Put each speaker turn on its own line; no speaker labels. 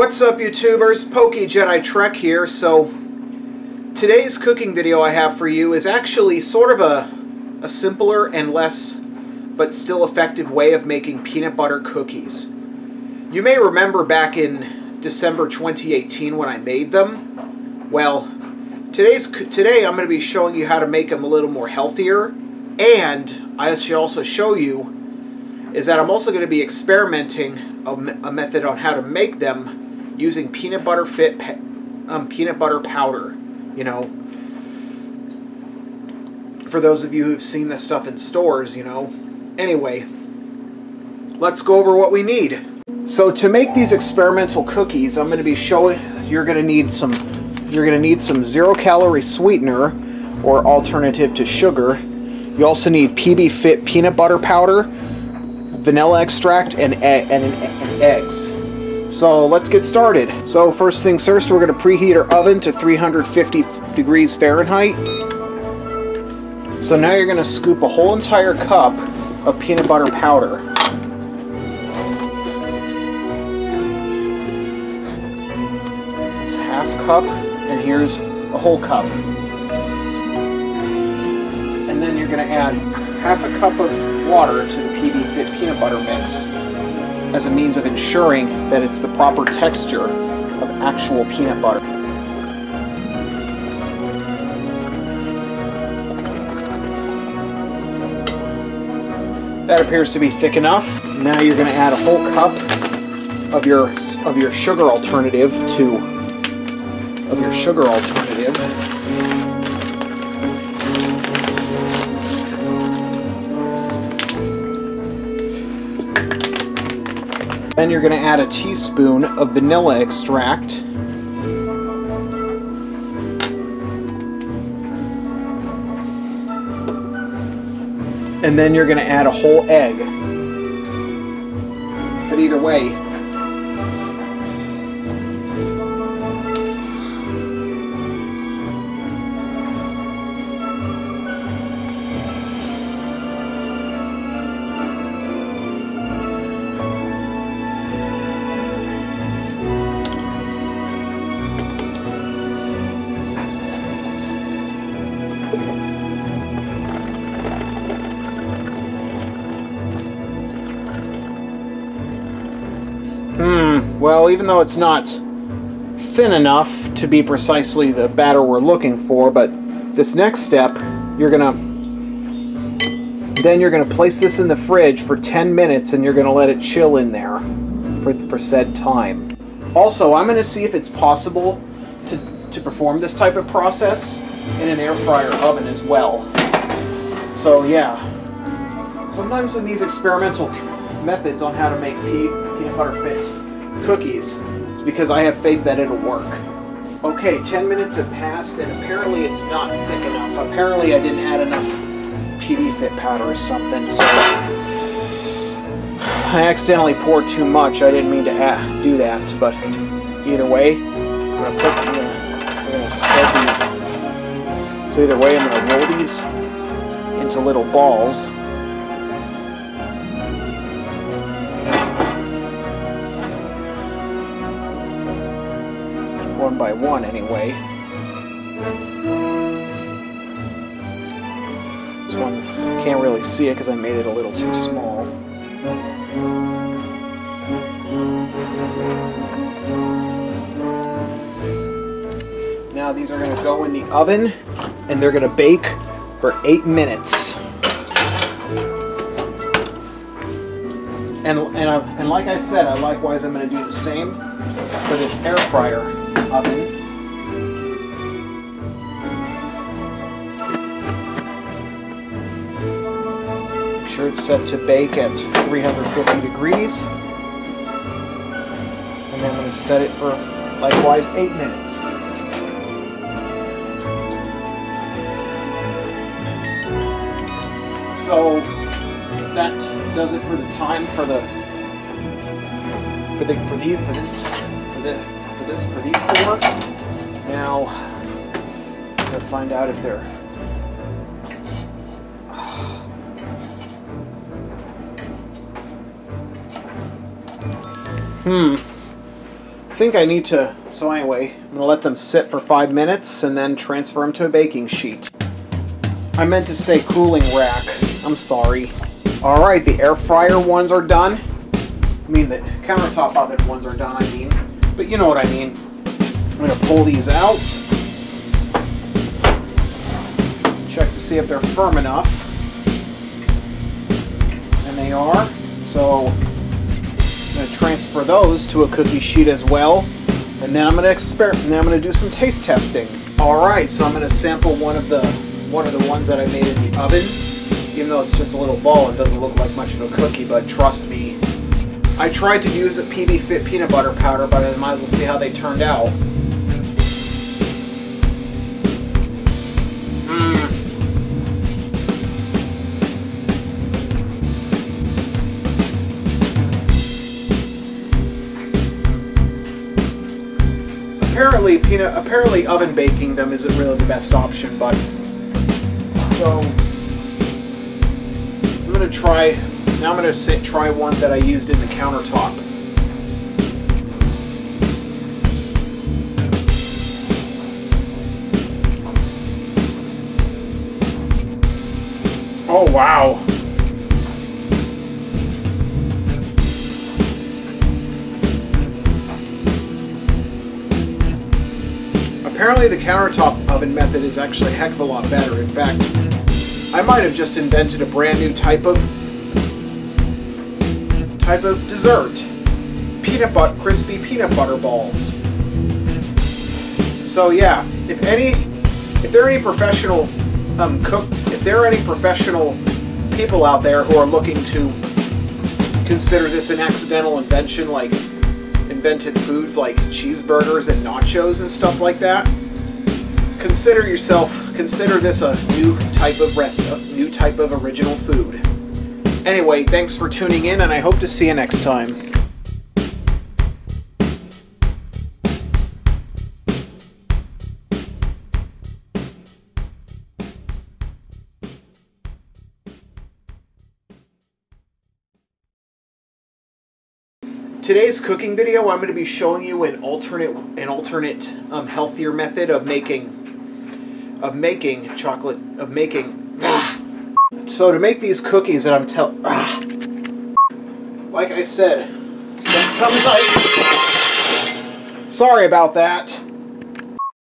What's up, YouTubers? PokeJediTrek's here. So today's cooking video I have for you is actually sort of a simpler and less but still effective way of making peanut butter cookies. You may remember back in December 2018 when I made them. Well, today I'm going to be showing you how to make them a little more healthier, and I should also show you is that I'm also going to be experimenting a method on how to make them using peanut butter powder. You know, for those of you who've seen this stuff in stores, you know. Anyway, let's go over what we need. So to make these experimental cookies, I'm going to be showing you're going to need some 0-calorie sweetener or alternative to sugar. You also need PB Fit peanut butter powder, vanilla extract, and eggs. So let's get started. So first things first, we're going to preheat our oven to 350 degrees Fahrenheit. So now you're going to scoop a whole entire cup of peanut butter powder. It's half cup, and here's a whole cup. And then you're going to add half a cup of water to the PB Fit peanut butter mix as a means of ensuring that it's the proper texture of actual peanut butter. That appears to be thick enough. Now you're going to add a whole cup of your sugar alternative Then you're going to add a teaspoon of vanilla extract. And then you're going to add a whole egg. But either way, well, even though it's not thin enough to be precisely the batter we're looking for, but this next step, you're gonna place this in the fridge for 10 minutes, and you're gonna let it chill in there for said time. Also, I'm gonna see if it's possible to perform this type of process in an air fryer oven as well. So yeah, sometimes in these experimental methods on how to make peanut butter fit cookies, it's because I have faith that it'll work. Okay, 10 minutes have passed, and apparently it's not thick enough. Apparently I didn't add enough PB Fit powder or something, so I accidentally poured too much. I didn't mean to do that, but either way, we're gonna spread these. So either way, I'm gonna roll these into little balls. One by one, anyway. This one, can't really see it because I made it a little too small. Now these are going to go in the oven, and they're going to bake for 8 minutes. And like I said, likewise I'm going to do the same for this air fryer oven. Make sure it's set to bake at 350 degrees. And then I'm going to set it for likewise 8 minutes. So that does it for the time for these four. Now I'm gonna find out if they're think I need to, so anyway, I'm going to let them sit for 5 minutes and then transfer them to a baking sheet. I meant to say cooling rack. I'm sorry. Alright, the air fryer ones are done. I mean, the countertop oven ones are done, I mean. But you know what I mean. I'm going to pull these out. Check to see if they're firm enough. And they are. So I'm going to transfer those to a cookie sheet as well. And then I'm going to experiment. And then I'm going to do some taste testing. Alright, so I'm going to sample one of the ones that I made in the oven. Even though it's just a little ball and doesn't look like much of a cookie, but trust me. I tried to use a PB Fit peanut butter powder, but I might as well see how they turned out. Apparently oven baking them isn't really the best option, but so I'm gonna try. Now I'm gonna try one that I used in the countertop. Oh wow! Apparently the countertop oven method is actually a heck of a lot better. In fact, I might have just invented a brand new type of dessert. Crispy peanut butter balls. So yeah, if there are any professional people out there who are looking to consider this an accidental invention, like invented foods like cheeseburgers and nachos and stuff like that, consider this a new type of original food. Anyway, thanks for tuning in, and I hope to see you next time. Today's cooking video, I'm going to be showing you an alternate, healthier method of making chocolate. So to make these cookies that like I said, sometimes sorry about that.